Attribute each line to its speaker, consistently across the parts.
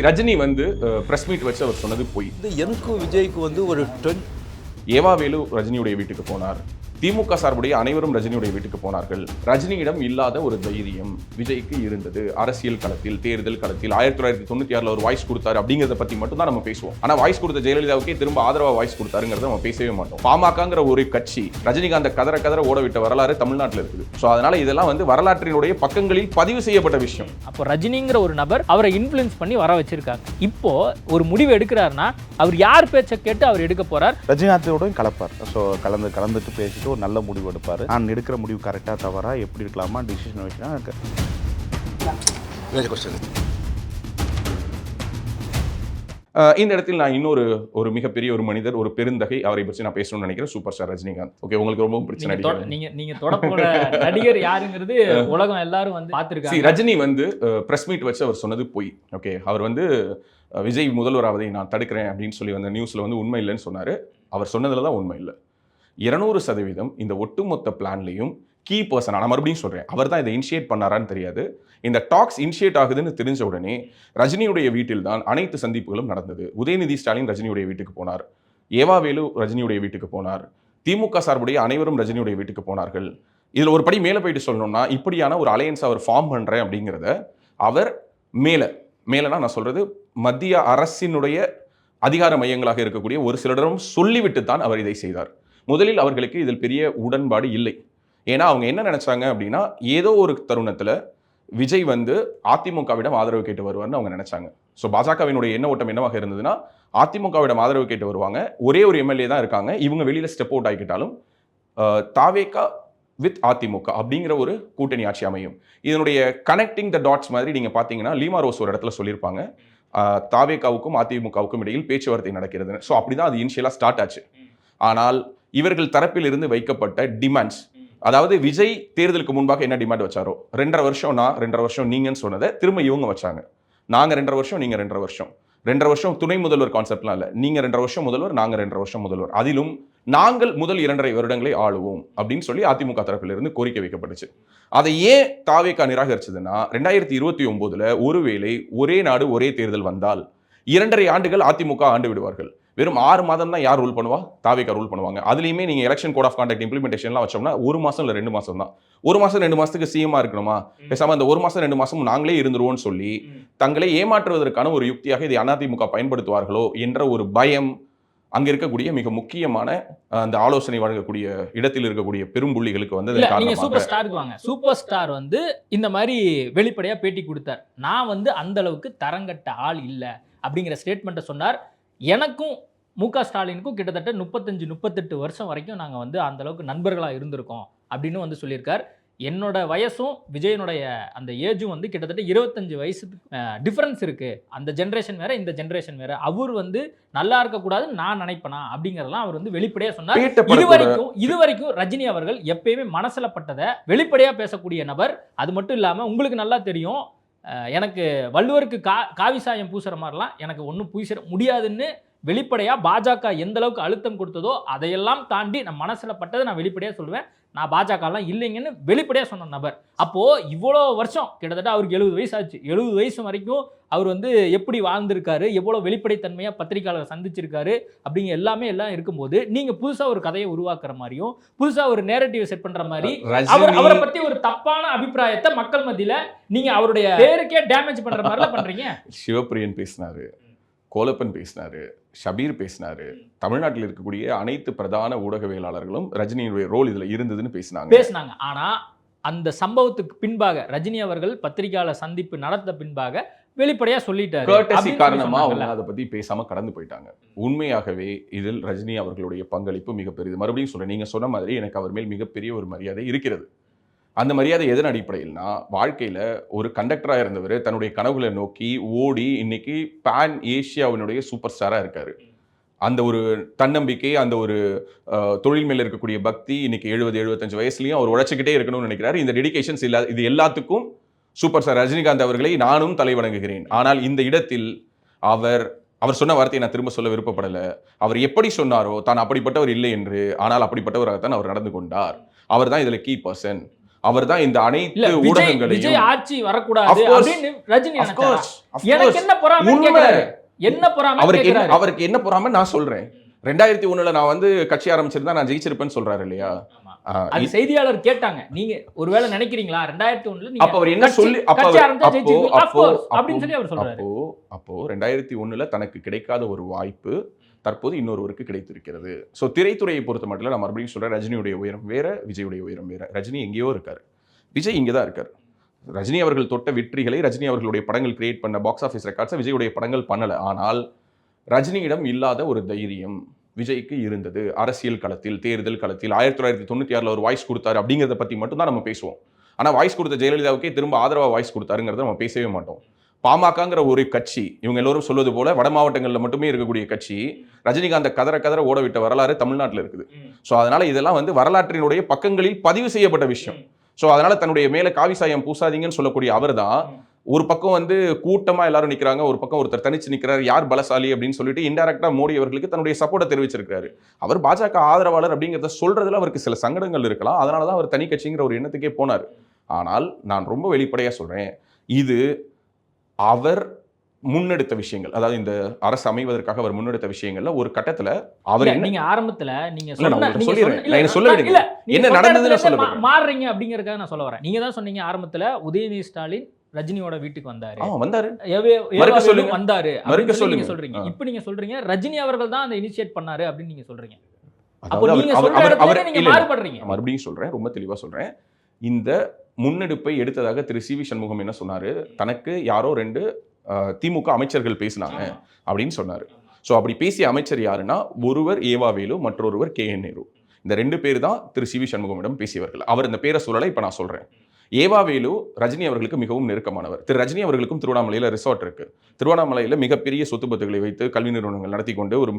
Speaker 1: ரஜினி வந்து press meet வச்சு அவர் சொன்னது பொய்.
Speaker 2: எனக்கும் விஜய்க்கு வந்து ஒரு
Speaker 1: ஏவாவேலு ரஜினியுடைய வீட்டுக்கு போனார். திமுக சார்புடைய அனைவரும் ரஜினியுடைய வீட்டுக்கு போனார்கள். ரஜினியிடம் இல்லாத ஒரு தைரியம் விஜய்க்கு இருந்தது. அரசியல் களத்தில், தேர்தல் களத்தில் 1996 ஒரு வாய்ஸ் கொடுத்தாரு அப்படிங்கிறத பத்தி மட்டும் தான் நம்ம பேசுவோம். ஆனா வாய்ஸ் கொடுத்த ஜெயலலிதாவுக்கே திரும்ப ஆதரவா வாய்ஸ் கொடுத்தாருங்கிறத நம்ம பேசவே மாட்டோம். பாமகங்கிற ஒரு கட்சி ரஜினிகாந்த் கதற ஓட விட்ட வரலாறு தமிழ்நாட்டில் இருக்குது. ஸோ அதனால இதெல்லாம் வந்து வரலாற்றினுடைய பக்கங்களில் பதிவு செய்யப்பட்ட விஷயம்.
Speaker 3: அப்போ ரஜினிங்கிற ஒரு நபர் அவரை இன்ஃப்ளூயன்ஸ் பண்ணி வர வச்சிருக்காங்க. இப்போ ஒரு முடிவு எடுக்கிறாருன்னா அவர் யார் பேச்சை கேட்டு அவர் எடுக்க போறார்?
Speaker 4: ரஜினிகாந்தோடையும் கலப்பார். ஸோ கலந்துட்டு பேசிட்டு ஒரு நல்ல முடிவு எடுப்பார். நான் எடுக்கிற முடிவு கரெக்டாக தவறா எப்படி இருக்கலாமா டிசிஷன் வச்சுனா
Speaker 1: இந்த இடத்தில் நான் இன்னொரு மிகப்பெரிய ஒரு மனிதர், ஒரு பெருந்தகை, அவரை பற்றி நான் பேசணும்னு நினைக்கிறேன். Super star Rajinikanth. ஓகே, உங்களுக்கு ரொம்ப பிரச்சனை.
Speaker 3: நீங்க தொடப்போட நடிகர் யாருங்கிறது உலகம் எல்லாரும் வந்து பார்த்துருக்காங்க.
Speaker 1: ரஜினி வந்து பிரஸ் மீட் வச்சு அவர் சொன்னது பொய். ஓகே, அவர் வந்து விஜய் முதல்வராவதை நான் தடுக்கிறேன் அப்படின்னு சொல்லி வந்த நியூஸ்ல வந்து உண்மை இல்லைன்னு சொன்னாரு. அவர் சொன்னதுல தான் உண்மை இல்லை. 200% இந்த ஒட்டுமொத்த பிளான்லையும் கீ பர்சன், நான் மறுபடியும் சொல்றேன், அவர் தான் இதை இனிஷியேட் பண்ணாரான்னு தெரியாது. இந்த டாக்ஸ் இனிஷியேட் ஆகுதுன்னு தெரிஞ்ச உடனே ரஜினியுடைய வீட்டில் தான் அனைத்து சந்திப்புகளும் நடந்தது. உதயநிதி ஸ்டாலின் ரஜினியுடைய வீட்டுக்கு போனார். ஏவாவேலு ரஜினியுடைய வீட்டுக்கு போனார். திமுக சார்புடைய அனைவரும் ரஜினியுடைய வீட்டுக்கு போனார்கள். இதில் ஒரு படி மேலே போயிட்டு சொல்லணும்னா, இப்படியான ஒரு அலையன்ஸ் அவர் ஃபார்ம் பண்றேன் அப்படிங்கிறத அவர் மேலனா நான் சொல்றது மத்திய அரசினுடைய அதிகார மையங்களாக இருக்கக்கூடிய ஒரு சிலரிடம் சொல்லிவிட்டு தான் அவர் இதை செய்தார். முதலில் அவர்களுக்கு இதில் பெரிய உடன்பாடு இல்லை. ஏன்னா அவங்க என்ன நினைச்சாங்க அப்படின்னா, ஏதோ ஒரு தருணத்தில் விஜய் வந்து அதிமுகவிடம் ஆதரவு கேட்டு வருவார்னு அவங்க நினைச்சாங்க. ஸோ பாஜகவினுடைய எண்ண ஓட்டம் என்னவாக இருந்ததுன்னா, அதிமுகவிடம் ஆதரவு கேட்டு வருவாங்க, ஒரே ஒரு எம்எல்ஏ தான் இருக்காங்க, இவங்க வெளியில் ஸ்டெப் அவுட் ஆகிக்கிட்டாலும் தாவேகா வித் அதிமுக அப்படிங்கிற ஒரு கூட்டணி ஆட்சி அமையும். இதனுடைய கனெக்டிங் த டாட்ஸ் மாதிரி நீங்கள் பார்த்தீங்கன்னா, லீமா ரோஸ் ஒரு இடத்துல சொல்லியிருப்பாங்க, தாவேகாவுக்கும் அதிமுகவுக்கும் இடையில் பேச்சுவார்த்தை நடக்கிறது. ஸோ அப்படிதான் அது இனிஷியலாக ஸ்டார்ட் ஆச்சு. ஆனால் இவர்கள் தரப்பில் இருந்து வைக்கப்பட்ட டிமாண்ட்ஸ், அதாவது விஜய் தேர்தலுக்கு முன்பாக என்ன டிமாண்ட் வச்சாரோ, 2.5 வருஷம் நான் 2.5 வருஷம் நீங்கன்னு சொன்னதை திரும்ப இவங்க வச்சாங்க. நாங்கள் 2.5 வருஷம், நீங்கள் 2.5 வருஷம். 2.5 வருஷம் துணை முதல்வர் கான்செப்ட்லாம் இல்லை, நீங்கள் 2.5 வருஷம் முதல்வர், நாங்கள் 2.5 வருஷம் முதல்வர், அதிலும் நாங்கள் முதல் 2.5 வருடங்களை ஆளுவோம் அப்படின்னு சொல்லி அதிமுக தரப்பிலிருந்து கோரிக்கை வைக்கப்பட்டுச்சு. அதை ஏன் தாவேகா நிராகரிச்சதுன்னா, 2029 ஒருவேளை ஒரே நாடு ஒரே தேர்தல் வந்தால் 2.5 ஆண்டுகள் அதிமுக ஆண்டு விடுவார்கள். வெறும் 6 மாதம் தான் யார் ரூல் பண்ணுவா? தாவேகா ரூல் பண்ணுவாங்க. அதுலேயுமே நீங்கள் எலெக்ஷன் கோட் ஆஃப் கான்டக்ட் இம்ப்ளிமெண்டேஷன்லாம் வச்சோம்னா 1 மாதம் இல்லை 2 மாதம் தான். 1 மாதம் 2 மாதத்துக்கு சிஎம்மா இருக்கணுமா? பேசாமல் அந்த 1 மாதம் 2 மாதம் நாங்களே இருந்துருவோம்னு சொல்லி தங்களை ஏமாற்றுவதற்கான ஒரு யுக்தியாக இதை அதிமுக பயன்படுத்துவார்களோ என்ற ஒரு பயம் அங்கே இருக்கக்கூடிய மிக முக்கியமான அந்த ஆலோசனை வழங்கக்கூடிய இடத்தில் இருக்கக்கூடிய பெரும்புள்ளிகளுக்கு வந்து
Speaker 3: சூப்பர் ஸ்டாருக்கு வாங்க. சூப்பர் ஸ்டார் வந்து இந்த மாதிரி வெளிப்படையா பேட்டி கொடுத்தார். நான் வந்து அந்த அளவுக்கு தரங்கட்ட ஆள் இல்லை அப்படிங்கிற ஸ்டேட்மெண்ட்டை சொன்னார். எனக்கும் முக ஸ்டாலினுக்கும் கிட்டத்தட்ட 35-38 வருஷம் வரைக்கும் நாங்கள் வந்து அந்த அளவுக்கு நண்பர்களாக இருந்திருக்கோம் அப்படின்னு வந்து சொல்லியிருக்கார். என்னோட வயசும் விஜயனுடைய அந்த ஏஜும் வந்து கிட்டத்தட்ட 25 வயசுக்கு டிஃப்ரென்ஸ் இருக்குது. அந்த ஜென்ரேஷன் வேற, இந்த ஜென்ரேஷன் வேற. அவர் வந்து நல்லா இருக்கக்கூடாதுன்னு நான் நினைப்பேனா அப்படிங்கிறதெல்லாம் அவர் வந்து வெளிப்படையாக சொன்னார். இதுவரைக்கும் ரஜினி அவர்கள் எப்பயுமே மனசில் பட்டதை வெளிப்படையாக பேசக்கூடிய நபர். அது மட்டும் இல்லாமல் உங்களுக்கு நல்லா தெரியும், எனக்கு வள்ளுவருக்கு காவி சாயம் பூசுற மாதிரிலாம் எனக்கு ஒன்றும் பூசிட முடியாதுன்னு வெளிப்படையாக பாஜக எந்த அளவுக்கு அழுத்தம் கொடுத்ததோ அதையெல்லாம் தாண்டி நான் மனசில் பட்டதை நான் வெளிப்படையாக சொல்லுவேன். நான் பாஜகலாம் இல்லைங்கன்னு வெளிப்படையாக சொன்ன நபர். அப்போது இவ்வளோ வருஷம், கிட்டத்தட்ட அவருக்கு 70 வயசு ஆச்சு. 70 வயசு வரைக்கும் அவர் வந்து எப்படி வாழ்ந்திருக்காரு, எவ்வளோ வெளிப்படைத்தன்மையாக பத்திரிகையாளர் சந்திச்சிருக்காரு அப்படிங்கிற எல்லாம் இருக்கும்போது நீங்கள் புதுசாக ஒரு கதையை உருவாக்குற மாதிரியும் புதுசாக ஒரு நேரட்டிவ் செட் பண்ணுற மாதிரி அவரை பற்றி ஒரு தப்பான அபிப்பிராயத்தை மக்கள் மத்தியில் நீங்கள் அவருடைய பேருக்கே டேமேஜ் பண்ணுற மாதிரிலாம் பண்ணுறீங்க.
Speaker 1: சிவபிரியன் பேசினாரு, கோலப்பன் பேசினாரு, ஷபீர் பேசினாரு, தமிழ்நாட்டில் இருக்கக்கூடிய அனைத்து பிரதான ஊடகவியலாளர்களும் ரஜினியுடைய ரோல் இதுல இருந்ததுன்னு பேசினாங்க.
Speaker 3: ஆனா அந்த சம்பவத்துக்கு பின்பாக ரஜினி அவர்கள் பத்திரிகையாளர் சந்திப்பு நடத்த பின்பாக வெளிப்படையா சொல்லிட்டாரு.
Speaker 1: காரணமா அவங்க அதை பத்தி பேசாம கடந்து போயிட்டாங்க. உண்மையாகவே இதில் ரஜினி அவர்களுடைய பங்களிப்பு மிக பெரியது. மறுபடியும் சொல்றேன், நீங்க சொன்ன மாதிரி எனக்கு அவர் மேல் மிகப்பெரிய ஒரு மரியாதை இருக்கிறது. அந்த மரியாதை எதன் அடிப்படையில்னா, வாழ்க்கையில் ஒரு கண்டக்டராக இருந்தவர் தன்னுடைய கனவுகளை நோக்கி ஓடி இன்னைக்கு பேன் ஏஷியாவினுடைய சூப்பர் ஸ்டாராக இருக்காரு. அந்த ஒரு தன்னம்பிக்கை, அந்த ஒரு தொழில் மேல இருக்கக்கூடிய பக்தி, இன்னைக்கு 70-75 வயசுலையும் அவர் உழைச்சிக்கிட்டே இருக்கணும்னு நினைக்கிறாரு. இந்த டெடிகேஷன்ஸ் இது எல்லாத்துக்கும் சூப்பர் ஸ்டார் ரஜினிகாந்த் அவர்களை நானும் தலை வணங்குகிறேன். ஆனால் இந்த இடத்தில் அவர் சொன்ன வார்த்தையை நான் திரும்ப சொல்ல விருப்பப்படலை. அவர் எப்படி சொன்னாரோ தான் அப்படிப்பட்டவர் இல்லை என்று, ஆனால் அப்படிப்பட்டவராகத்தான் அவர் நடந்து கொண்டார். அவர் தான் இதில் கீ பர்சன். அவர் தான் இந்த
Speaker 3: இல்ல
Speaker 1: அனைத்து
Speaker 3: விஜய்
Speaker 1: ஊடகங்களையும்
Speaker 3: ஆட்சி வரக்கூடாது
Speaker 1: Of course.
Speaker 3: அப்படின்னு ரஜினி
Speaker 1: Of
Speaker 3: நினைச்சாரா?
Speaker 1: course, of
Speaker 3: எனக்கு
Speaker 1: course.
Speaker 3: என்ன பொறாமை
Speaker 1: உண்மை.
Speaker 3: கேக்குறாரு. என்ன பொறாமை கேக்குறாரு?
Speaker 1: அவருக்கு என்ன பொறாம நான் சொல்றேன். 2001 நான் வந்து கட்சி ஆரம்பிச்சிருந்தா நான் ஜெயிச்சிருப்பேன்னு சொல்றாரு இல்லையா?
Speaker 3: ஆமா. அது செய்தியாளர் கேட்டாங்க. நீங்க ஒருவேளை நினைக்கிறீங்களா 2001 நீங்க
Speaker 1: அப்ப அவர் என்ன சொல்லி
Speaker 3: கட்சி ஆரம்பிச்சா ஜெயிச்சிருக்கீங்க? Of course அப்படின்னு சொல்லி அவர் சொல்றாரு.
Speaker 1: அப்போ 2001 தனக்கு கிடைக்காத ஒரு வாய்ப்பு தற்போது இன்னொருவருக்கு கிடைத்திருக்கிறது. ஸோ திரைத்துறையை பொறுத்த மட்டும் நான் மறுபடியும் சொல்றேன், ரஜினியுடைய உயரம் வேற, விஜயுடைய உயரம் வேற. ரஜினி எங்கேயோ இருக்காரு, விஜய் இங்கே தான் இருக்காரு. ரஜினி அவர்கள் தொட்ட வெற்றிகளை, ரஜினி அவர்களுடைய படங்கள் கிரியேட் பண்ண பாக்ஸ் ஆஃபீஸ் ரெக்கார்ட்ஸை விஜயுடைய படங்கள் பண்ணல. ஆனால் ரஜினியிடம் இல்லாத ஒரு தைரியம் விஜய்க்கு இருந்தது. அரசியல் களத்தில், தேர்தல் களத்தில் 1996 ஒரு வாய்ஸ் கொடுத்தாரு அப்படிங்கிறத பத்தி மட்டும் தான் நம்ம பேசுவோம். ஆனா வாய்ஸ் கொடுத்த ஜெயலலிதாவுக்கே திரும்ப ஆதரவா வாய்ஸ் கொடுத்தாருங்கிறத நம்ம பேசவே மாட்டோம். பாமகங்கிற ஒரு கட்சி, இவங்க எல்லோரும் சொல்வது போல வட மாவட்டங்களில் மட்டுமே இருக்கக்கூடிய கட்சி, ரஜினிகாந்த் கதற ஓட விட்ட வரலாறு தமிழ்நாட்டில் இருக்குது. ஸோ அதனால இதெல்லாம் வந்து வரலாற்றினுடைய பக்கங்களில் பதிவு செய்யப்பட்ட விஷயம். ஸோ அதனால தன்னுடைய மேல காவி சாயம் பூசாதீங்கன்னு சொல்லக்கூடிய அவர் தான் ஒரு பக்கம் வந்து கூட்டமா எல்லாரும் நிக்கிறாங்க, ஒரு பக்கம் ஒருத்தர் தனிச்சு நிக்கிறாரு, யார் பலசாலி அப்படின்னு சொல்லிட்டு இன்டைரக்டா மோடி அவர்களுக்கு தன்னுடைய சப்போர்ட்டை தெரிவிச்சிருக்காரு. அவர் பாஜக ஆதரவாளர் அப்படிங்கிறத சொல்றதுல அவருக்கு சில சங்கடங்கள் இருக்கலாம். அதனாலதான் அவர் தனி கட்சிங்கிற ஒரு எண்ணத்துக்கே போனார். ஆனால் நான் ரொம்ப வெளிப்படையா சொல்றேன், இது அவர் முன்னெடுத்த விஷயங்கள், அதாவது இந்த அரசு அமைவதற்காக அவர் முன்னெடுத்த விஷயங்கள்ல ஒரு கட்டத்துல அவர்
Speaker 3: நீங்க ஆரம்பத்துல நீங்க
Speaker 1: என்ன நடந்ததுன்னு சொல்ல
Speaker 3: மாறுறீங்க அப்படிங்கறதுக்காக நான் சொல்ல வரேன். நீங்க தான் சொன்னீங்க ஆரம்பத்துல உதயநிதி ஸ்டாலின் ரஜினியோட வீட்டுக்கு வந்தாரு, வந்தாரு நீங்க சொல்றீங்க. இப்ப நீங்க சொல்றீங்க ரஜினி அவர்கள் தான் அந்த இனிஷியேட் பண்ணாரு அப்படின்னு நீங்க சொல்றீங்க. அப்ப நீங்க சொல்ற இடத்துல நீங்க மாறுபடுறீங்க.
Speaker 1: மறுபடியும் சொல்றேன், ரொம்ப தெளிவா சொல்றேன். இந்த முன்னெடுப்பை எடுத்ததாக திரு சி வி சண்முகம் என்ன சொன்னாரு, தனக்கு யாரோ 2 திமுக அமைச்சர்கள் பேசினாங்க அப்படின்னு சொன்னாரு. ஸோ அப்படி பேசிய அமைச்சர் யாருன்னா, ஒருவர் ஏவாவேலு, மற்றொருவர் KN நேரு. இந்த 2 பேர் தான் திரு சி வி சண்முகமிடம் பேசியவர்கள். அவர் இந்த பேரை சொல்லலை, இப்போ நான் சொல்றேன். ஏவாவேலு ரஜினி அவர்களுக்கு மிகவும் நெருக்கமானவர். திரு ரஜினி அவர்களுக்கும் திருவண்ணாமலையில் ரிசார்ட் இருக்கு. திருவண்ணாமலையில் மிகப்பெரிய சொத்து பத்துகளை வைத்து கல்வி நிறுவனங்கள் நடத்தி கொண்டு ஒரு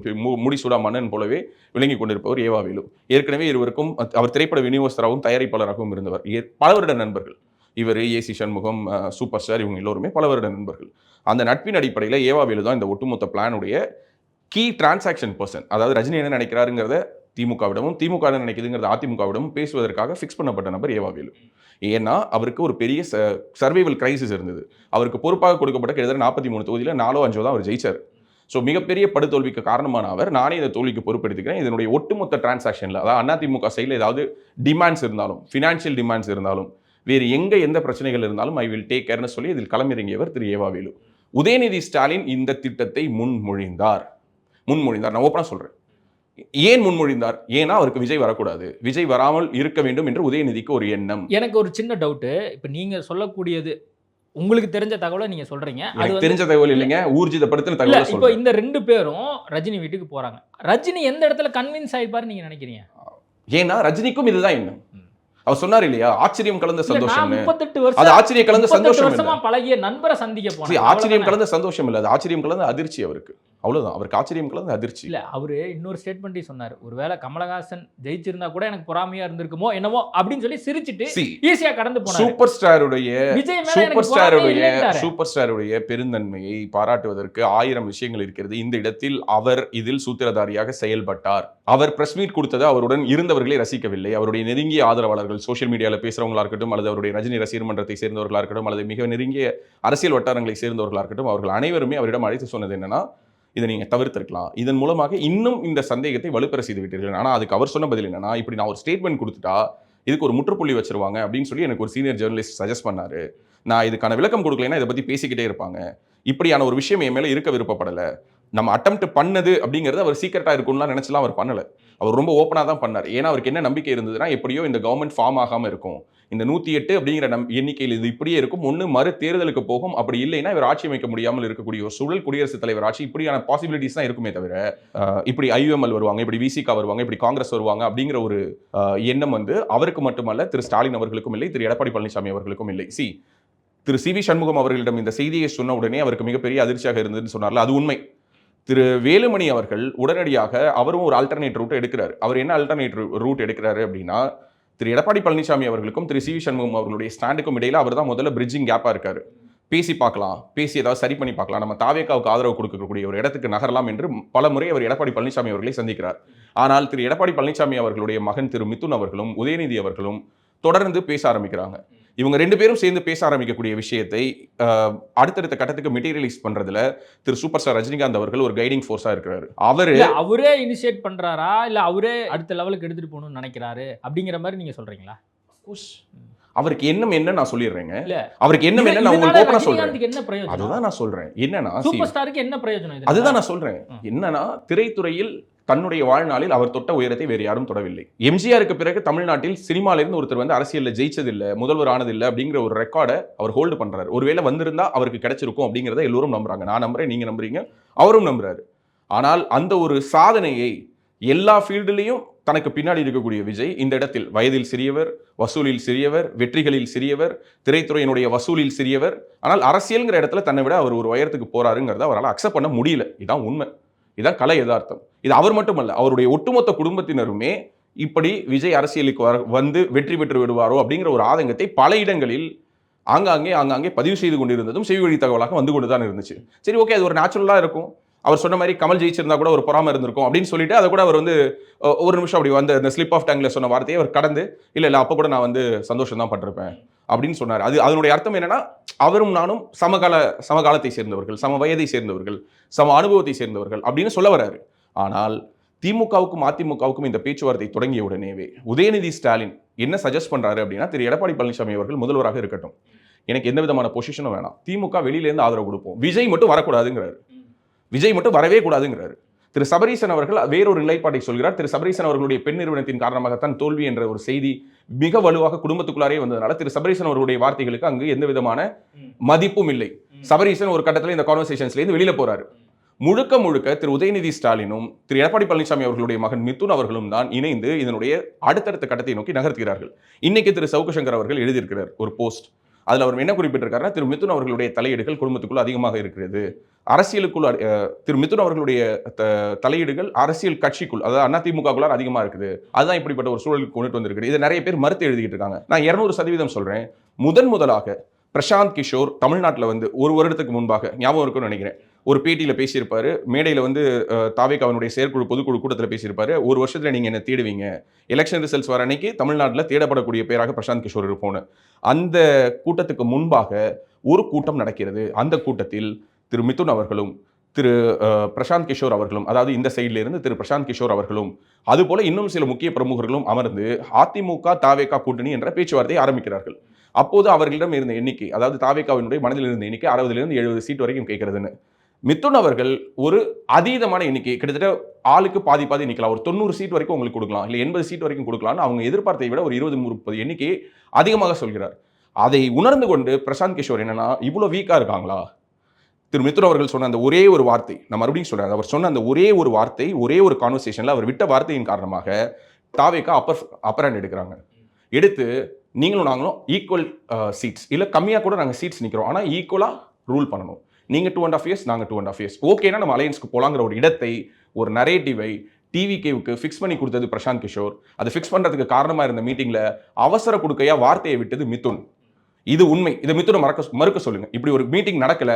Speaker 1: முடிசூடா மன்னன் போலவே விளங்கி கொண்டிருப்பவர் ஏவாவேலு. ஏற்கனவே இருவருக்கும் அவர் திரைப்பட விநியோகஸ்தராகவும் தயாரிப்பாளராகவும் இருந்தவர். பல வருட நண்பர்கள். இவர் ஏசி சண்முகம், சூப்பர் ஸ்டார், இவங்க எல்லோருமே பல வருட நண்பர்கள். அந்த நட்பின் அடிப்படையில் ஏவாவேலு தான் இந்த ஒட்டுமொத்த பிளானுடைய கீ டிரான்சாக்ஷன் பர்சன். அதாவது ரஜினி என்ன நினைக்கிறாருங்கிறத திமுகவிடமும், திமுக என்ன நினைக்குதுங்கிறத அதிமுகவிடமும் பேசுவதற்காக ஃபிக்ஸ் பண்ணப்பட்ட நபர் ஏவாவேலு. ஏன்னா அவருக்கு ஒரு பெரிய சர்வைவல் கிரைசிஸ் இருந்தது. அவருக்கு பொறுப்பாக கொடுக்கப்பட்ட கிட்டத்தட்ட 43 தொகுதியில் 4-5 தான் அவர் ஜெயிச்சார். ஸோ மிகப்பெரிய படுதோல்விக்கு காரணமான அவர், நானே இந்த தோல்விக்கு பொறுப்பெடுத்துக்கிறேன், இதனுடைய ஒட்டுமொத்த டிரான்சாக்ஷனில், அதாவது அதிமுக சைடில் ஏதாவது டிமாண்ட்ஸ் இருந்தாலும், ஃபினான்ஷியல் டிமாண்ட்ஸ் இருந்தாலும், வேறு எந்த பிரச்சனைகள் இருந்தாலும் ஐ வில் டேக் கேர்னு சொல்லி இதில் களமிறங்கியவர் திரு ஏவாவேலு. உதயநிதி ஸ்டாலின் இந்த திட்டத்தை முன்மொழிந்தார். நான் ஓப்பனாக சொல்றேன். ஏன் முன்மொழிந்தார்? ஏன்னா அவருக்கு விஜய் வரக்கூடாது, விஜய் வராமல் இருக்க வேண்டும் என்று உதயநிதிக்கு ஒரு எண்ணம்.
Speaker 3: எனக்கு ஒரு சின்ன டவுட்டு. இப்போ நீங்க சொல்லக்கூடியது உங்களுக்கு தெரிஞ்ச தகவலை நீங்க சொல்றீங்க, அது
Speaker 1: தெரிஞ்ச தகவல் இல்லைங்க, ஊர்ஜிதப்படுத்தின தகவல்.
Speaker 3: இப்போ இந்த 2 பேரும் ரஜினி வீட்டுக்கு போறாங்க. ரஜினி எந்த இடத்துல கன்வின்ஸ் ஆயிப்பாரு நீங்க நினைக்கிறீங்க?
Speaker 1: ஏன்னா ரஜினிக்கும் இதுதான் எண்ணம். அவர் சொன்னார் இல்லையா, ஆச்சரியம் கலந்த சந்தோஷம்.
Speaker 3: 38 வருஷம்
Speaker 1: அது ஆச்சரியம் கலந்த சந்தோஷம் இல்ல.
Speaker 3: பழகிய நண்பரை சந்திக்க போனாரு.
Speaker 1: ஆச்சரியம் கலந்த சந்தோஷம் இல்ல, அது ஆச்சரியம் கலந்த அதிர்ச்சி. அவருக்கு அவ்வளவுதான், அவருக்கு ஆச்சரியம் கலந்த அதிர்ச்சி.
Speaker 3: இல்ல, அவரு இன்னொரு ஸ்டேட்மெண்ட்டே சொன்னார். ஒருவேளை கமலஹாசன் ஜெயிச்சிருந்தா கூட எனக்கு பொறாமையா இருந்திருக்குமோ என்னவோ அப்படின்னு சொல்லி சிரிச்சிட்டு ஈஸியா கடந்து போனார்.
Speaker 1: சூப்பர் ஸ்டாருடைய பெருந்தன்மையை பாராட்டுவதற்கு 1000 விஷயங்கள் இருக்கிறது. இந்த இடத்தில் அவர் இதில் சூத்திரதாரியாக செயல்பட்டார். அவர் பிரஸ் மீட் கொடுத்தது அவருடன் இருந்தவர்களே ரசிக்கவில்லை. அவருடைய நெருங்கிய ஆதரவாளர்கள், சோஷியல் மீடியாவில் பேசுறவங்களா இருக்கட்டும், அல்லது அவருடைய ரஜினி ரசிகர் மன்றத்தை சேர்ந்தவர்களா இருக்கட்டும், அல்லது மிக நெருங்கிய அரசியல் வட்டாரங்களை சேர்ந்தவர்களா இருக்கட்டும், அவர்கள் அனைவருமே அவரிடம் அழைத்து சொன்னது என்னன்னா, இதை நீங்க தவிர்த்திருக்கலாம், இதன் மூலமாக இன்னும் இந்த சந்தேகத்தை வலுப்பெற செய்து விட்டீர்கள். ஆனா அதுக்கு அவர் சொன்ன பதில் என்னன்னா, இப்படி நான் ஒரு ஸ்டேட்மெண்ட் கொடுத்துட்டா இதுக்கு ஒரு முற்றுப்புள்ளி வச்சிருவாங்க அப்படின்னு சொல்லி எனக்கு ஒரு சீனியர் ஜெர்னலிஸ்ட் சஜஸ்ட் பண்ணாரு. நான் இதுக்கான விளக்கம் கொடுக்கலைன்னா இதை பத்தி பேசிக்கிட்டே இருப்பாங்க. இப்படியான ஒரு விஷயம் என் மேல இருக்க விருப்பப்படலை. நம்ம அட்டெம்ப்ட் பண்ணது அப்படிங்கிறது அவர் சீக்கிரட்டா இருக்கும்லாம் நினைச்சலாம் அவர் பண்ணல. அவர் ரொம்ப ஓப்பனாக தான் பண்ணார். ஏன்னா அவருக்கு என்ன நம்பிக்கை இருந்ததுன்னா, எப்படியோ இந்த கவர்மெண்ட் ஃபார்ம் ஆகாமல் இருக்கும், இந்த 108 அப்படிங்கிற எண்ணிக்கையில் இது இப்படியே இருக்கும், ஒன்று மறு தேர்தலுக்கு போகும், அப்படி இல்லைன்னா இவர் ஆட்சி அமைக்க முடியாமல் இருக்கக்கூடிய ஒரு சூழல், குடியரசுத் தலைவர் ஆட்சி, இப்படியான பாசிபிலிட்டிஸ் தான் இருக்குமே தவிர, இப்படி IUML வருவாங்க, இப்படி VCK வருவாங்க, இப்படி காங்கிரஸ் வருவாங்க அப்படிங்கிற ஒரு எண்ணம் வந்து அவருக்கு மட்டுமல்ல, திரு ஸ்டாலின் அவர்களுக்கும் இல்லை, திரு எடப்பாடி பழனிசாமி அவர்களுக்கும் இல்லை. திரு CV சண்முகம் அவர்களிடம் இந்த செய்தியை சொன்ன உடனே அவருக்கு மிகப்பெரிய அதிர்ச்சியாக இருந்ததுன்னு சொன்னார்ல, அது உண்மை. திரு வேலுமணி அவர்கள் உடனடியாக அவரும் ஒரு ஆல்டர்னேட் ரூட் எடுக்கிறார். அவர் என்ன ஆல்டர்னேட் ரூட் எடுக்கிறாரு அப்படின்னா, திரு எடப்பாடி பழனிசாமி அவர்களுக்கும் திரு CV சண்முகம் அவர்களுடைய ஸ்டாண்டுக்கும் இடையில அவர் தான் முதல்ல பிரிட்ஜிங் கேப்பா இருக்காரு. பேசி பார்க்கலாம், பேசி ஏதாவது சரி பண்ணி பார்க்கலாம், நம்ம தாவேக்காவுக்கு ஆதரவு கொடுக்கக்கூடிய ஒரு இடத்துக்கு நகரலாம் என்று பல முறை அவர் எடப்பாடி பழனிசாமி அவர்களை சந்திக்கிறார். ஆனால் திரு எடப்பாடி பழனிசாமி அவர்களுடைய மகன் திரு மிதுன் அவர்களும் உதயநிதி அவர்களும் தொடர்ந்து பேச ஆரம்பிக்கிறாங்க. இவங்க 2 பேரும் சேர்ந்து பேச ஆரம்பிக்கக்கூடிய விஷயத்தை அடுத்தடுத்த கட்டத்துக்கு மெட்டீரியலைஸ் பண்றதுல திரு சூப்பர் ஸ்டார் ரஜினிகாந்த் அவர்கள் ஒரு கைடிங் ஃபோர்ஸா இருக்கிறாரு.
Speaker 3: அவரே இனிஷியேட் பண்றாரா இல்ல அவரே அடுத்த லெவலுக்கு எடுத்துட்டு போகணும்னு நினைக்கிறாரு அப்படிங்கிற மாதிரி நீங்க சொல்றீங்களா?
Speaker 1: அவருக்கு எண்ணம் என்ன நான் சொல்லிடுறேங்க.
Speaker 3: இல்ல
Speaker 1: அவருக்கு எண்ணம் என்ன நான் உங்களுக்கு ஓபனா சொல்றேன்.
Speaker 3: ரஜினிகாந்துக்கு என்ன பிரயோஜனம்?
Speaker 1: அதுதான் நான் சொல்றேன். என்னன்னா
Speaker 3: சூப்பர் ஸ்டாருக்கு என்ன பிரயோஜனம் இது?
Speaker 1: அதுதான் நான் சொல்றேன். என்னன்னா திரைத்துறையில் தன்னுடைய வாழ்நாளில் அவர் தொட்ட உயரத்தை வேறு யாரும் தொடவில்லை. எம்ஜிஆருக்கு பிறகு தமிழ்நாட்டில் சினிமால இருந்து ஒருத்தர் வந்து அரசியல்ல ஜெயிச்சதில்லை, முதல்வர் ஆனதில்லை அப்படிங்கிற ஒரு ரெக்கார்டை அவர் ஹோல்டு பண்றாரு. ஒருவேளை வந்திருந்தா அவருக்கு கிடைச்சிருக்கும் அப்படிங்கிறத எல்லோரும் நம்புறாங்க. நான் நம்புறேன், நீங்க நம்புறீங்க, அவரும் நம்புறாரு. ஆனால் அந்த ஒரு சாதனையை எல்லா ஃபீல்டுலையும் தனக்கு பின்னாடி இருக்கக்கூடிய விஜய் இந்த இடத்தில் வயதில் சிறியவர், வசூலில் சிறியவர், வெற்றிகளில் சிறியவர், திரைத்துறையினுடைய வசூலில் சிறியவர். ஆனால் அரசியல்ங்கிற இடத்துல தன்னை விட அவர் ஒரு உயரத்துக்கு போறாருங்கிறத அவரால் அக்செப்ட் பண்ண முடியல. இதான் உண்மை, இதான் கலை யதார்த்தம். இது அவர் மட்டுமல்ல, அவருடைய ஒட்டுமொத்த குடும்பத்தினருமே இப்படி விஜய் அரசியலுக்கு வந்து வெற்றி பெற்று விடுவாரோ அப்படிங்கிற ஒரு ஆதங்கத்தை பல இடங்களில் ஆங்காங்கே பதிவு செய்து கொண்டிருந்ததும் செவி வழி தகவலாக வந்து கொண்டு தான் இருந்துச்சு. சரி, ஓகே, அது ஒரு நேச்சுரலாக இருக்கும். அவர் சொன்ன மாதிரி கமல் ஜெயிச்சிருந்தா கூட ஒரு பொறாம இருந்திருக்கும் அப்படின்னு சொல்லிட்டு அதை கூட அவர் வந்து ஒரு நிமிஷம் அப்படி வந்து இந்த ஸ்லிப் ஆஃப் டங்ல சொன்ன வார்த்தையை அவர் கடந்து இல்லை அப்போ கூட நான் வந்து சந்தோஷம் தான் பட்டிருப்பேன் அப்படின்னு சொன்னார். அதனுடைய அர்த்தம் என்னன்னா, அவரும் நானும் சமகாலத்தை சேர்ந்தவர்கள், சம வயதை சேர்ந்தவர்கள், சம அனுபவத்தை சேர்ந்தவர்கள் அப்படின்னு சொல்ல வர்றாரு. ஆனால் திமுகவுக்கும் அதிமுகவுக்கும் இந்த பேச்சுவார்த்தை தொடங்கிய உடனேவே உதயநிதி ஸ்டாலின் என்ன சஜஸ்ட் பண்றாரு அப்படின்னா, திரு எடப்பாடி பழனிசாமி அவர்கள் முதல்வராக இருக்கட்டும், எனக்கு எந்த விதமான பொசிஷனும் வேணாம், திமுக வெளியிலேருந்து ஆதரவு கொடுப்போம், விஜய் மட்டும் வரக்கூடாதுங்கிறாரு. விஜய் மட்டும் வரவே கூடாதுங்கிறாரு. திரு சபரீசன் அவர்கள் வேறொரு நிலைப்பாட்டை சொல்கிறார். திரு சபரீசன் அவர்களுடைய பெண் நிறுவனத்தின் காரணமாகத்தான் தோல்வி என்ற ஒரு செய்தி மிக வலுவாக குடும்பத்துக்குள்ளாரே வந்ததுனால திரு சபரீசன் அவர்களுடைய வார்த்தைகளுக்கு அங்கு எந்த விதமான மதிப்பும் இல்லை. சபரீசன் ஒரு கட்டத்தில் இந்த கான்வர்சேஷன்ஸ்ல இருந்து வெளியில போறாரு. முழுக்க முழுக்க திரு உதயநிதி ஸ்டாலினும் திரு எடப்பாடி பழனிசாமி அவர்களுடைய மகன் மிதுன் அவர்களும் தான் இணைந்து இதனுடைய அடுத்தடுத்த கட்டத்தை நோக்கி நகர்த்துகிறார்கள். இன்னைக்கு திரு சவுக்கு சங்கர் அவர்கள் எழுதியிருக்கிறார் ஒரு போஸ்ட். அதுல அவர் என்ன குறிப்பிட்டிருக்காருன்னா, திரு மிதுன் அவர்களுடைய தலையீடுகள் குடும்பத்துக்குள் அதிகமாக இருக்கிறது, அரசியலுக்குள் திரு மிதுன் அவர்களுடைய தலையீடுகள் அரசியல் கட்சிக்குள், அதாவது அதிமுகக்குள்ளார் அதிகமா இருக்குது, அதுதான் இப்படிப்பட்ட ஒரு சூழலுக்கு கொண்டு வந்திருக்கு. இதை நிறைய பேர் மறுத்து எழுதிட்டு இருக்காங்க. நான் 200% சொல்றேன். முதலாக பிரசாந்த் கிஷோர் தமிழ்நாட்டில் வந்து ஒரு வருடத்துக்கு முன்பாக ஞாபகம் இருக்குன்னு நினைக்கிறேன், ஒரு பேட்டியில் பேசியிருப்பாரு. மேடையில் வந்து தாவேகாவினுடைய செயற்குழு பொதுக்குழு கூட்டத்தில் பேசியிருப்பாரு. ஒரு வருஷத்தில் நீங்கள் என்ன தேடுவீங்க, எலெக்ஷன் ரிசல்ட்ஸ் வர அன்னைக்கு தமிழ்நாட்டில் தேடப்படக்கூடிய பேராக பிரசாந்த் கிஷோர் இருப்போன்னு. அந்த கூட்டத்துக்கு முன்பாக ஒரு கூட்டம் நடக்கிறது. அந்த கூட்டத்தில் திரு மிதுன் அவர்களும் திரு பிரசாந்த் கிஷோர் அவர்களும், அதாவது இந்த சைட்ல இருந்து திரு பிரசாந்த் கிஷோர் அவர்களும், அதுபோல இன்னும் சில முக்கிய பிரமுகர்களும் அமர்ந்து அதிமுக தாவேகா கூட்டணி என்ற பேச்சுவார்த்தையை ஆரம்பிக்கிறார்கள். அப்போது அவர்களிடம் இருந்த எண்ணிக்கை, அதாவது தாவேகாவினுடைய மனதில் இருந்த எண்ணிக்கை 60 to 70 சீட் வரைக்கும் கேட்கறதுன்னு. மிதுன் அவர்கள் ஒரு அதீதமான எண்ணிக்கை, கிட்டத்தட்ட ஆளுக்கு பாதி நிக்கலாம், ஒரு 90 சீட் வரைக்கும் உங்களுக்கு கொடுக்கலாம், இல்லை 80 சீட் வரைக்கும் கொடுக்கலாம்னு அவங்க எதிர்பார்த்தை விட ஒரு 20-30 எண்ணிக்கையை அதிகமாக சொல்கிறார். அதை உணர்ந்து கொண்டு பிரசாந்த் கிஷோர் என்னன்னா, இவ்வளோ வீக்கா இருக்காங்களா? திரு மிதுன் அவர்கள் சொன்ன அந்த ஒரே ஒரு வார்த்தை, நான் மறுபடியும் சொல்றேன், அவர் சொன்ன அந்த ஒரே ஒரு வார்த்தை, ஒரே ஒரு கான்வர்சேஷன்ல அவர் விட்ட வார்த்தையின் காரணமாக தாவேகா அப்பர் ஹேண்ட் எடுக்கிறாங்க. எடுத்து நீங்களும் நாங்களும் ஈக்குவல் சீட்ஸ், இல்லை கம்மியாக கூட நாங்கள் சீட்ஸ் நிற்கிறோம், ஆனால் ஈக்குவலாக ரூல் பண்ணணும், நீங்கள் 2.5 years, நாங்கள் 2.5 years, ஓகேனா நம்ம அலையன்ஸ்க்கு போலாங்கிற ஒரு இடத்தை, ஒரு நரேட்டிவை டிவிகேவுக்கு ஃபிக்ஸ் பண்ணி கொடுத்தது பிரசாந்த் கிஷோர். அதை ஃபிக்ஸ் பண்ணுறதுக்கு காரணமாக இருந்த மீட்டிங்கில் அவசர கொடுக்கையா வார்த்தையை விட்டது மிதுன். இது உண்மை. இதை மிதுனை மறுக்க சொல்லுங்க. இப்படி ஒரு மீட்டிங் நடக்கல,